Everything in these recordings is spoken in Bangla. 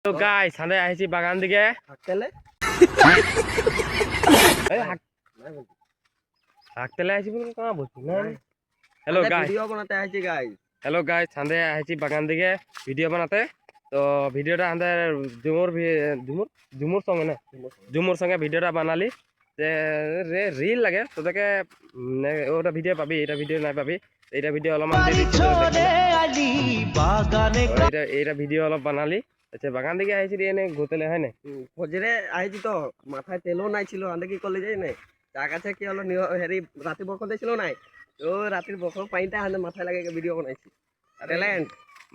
তো গাইস সামনে আইছি বাগান দিকে হাকতেলে হাকতেলে আইছি বলে কাঁ বলছি না হ্যালো গাইস ভিডিও বানাতে আইছি গাইস হ্যালো গাইস সামনে আইছি বাগান দিকে ভিডিও বানাতে তো ভিডিওটা আমাদের ঝুমুর সঙ্গে না ঝুমুর সঙ্গে ভিডিওটা বানালি যে রিল লাগে তোদেরকে ওটা ভিডিও পাবি এটা ভিডিও নাই পাবি এটা ভিডিও অলপমান এটা ভিডিও অলপ বানালি আচ্ছা বাগান দিকে আইছি এনে ঘুরতেলে হয় না ফজরে আইছি তো মাথায় তেলও নাই ছিল আন্দে কি করলে যাই নাই তার কাছে কি হলো হেরি রাতে বরকত দিছিল নাই তো রাতের বরকত পানিটা আন্দে মাথায় লাগে ভিডিও বানাইছি ট্যালেন্ট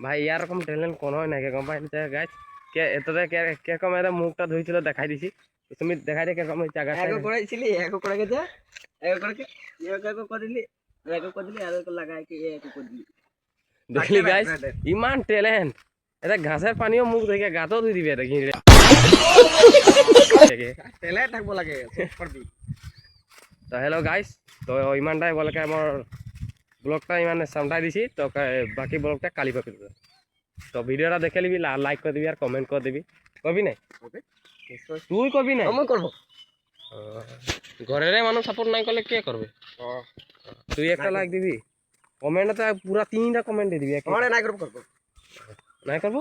ভাই ইয়ার রকম ট্যালেন্ট কোন হয় না গম পাই গাইস কে এততে কে কম এটা মুখটা ধুইছিল দেখাই দিছি তুমি দেখাই দে কে কম জায়গা এগো করাইছিলি এগো করে গেছে এগো করে এগো করিলি এগো করিলি আর লাগাই কি এগো করিলি দেখলি গাইস ইমান ট্যালেন্ট এটা ঘাসের পানিও মুখ দেখে গাতো ধুই দিবে এটা ঘিরে ট্যালেন্ট থাকবো লাগে করবি তো হ্যালো গাইস তো ইমানটাই বলকে আমার ব্লগটা ইমান সামটাই দিছি তো বাকি ব্লগটা কালি পাবি তো ভিডিওটা দেখে নিবি লাইক করে দিবি আর কমেন্ট করে দিবি করবি নাই তুই করবি না আমি করব ঘরের মানুষ সাপোর্ট নাই করলে কে করবে তুই একটা লাইক দিবি কমেন্টতে পুরা 3টা কমেন্ট দিয়ে দিবি মানে নাই করব নাই করবো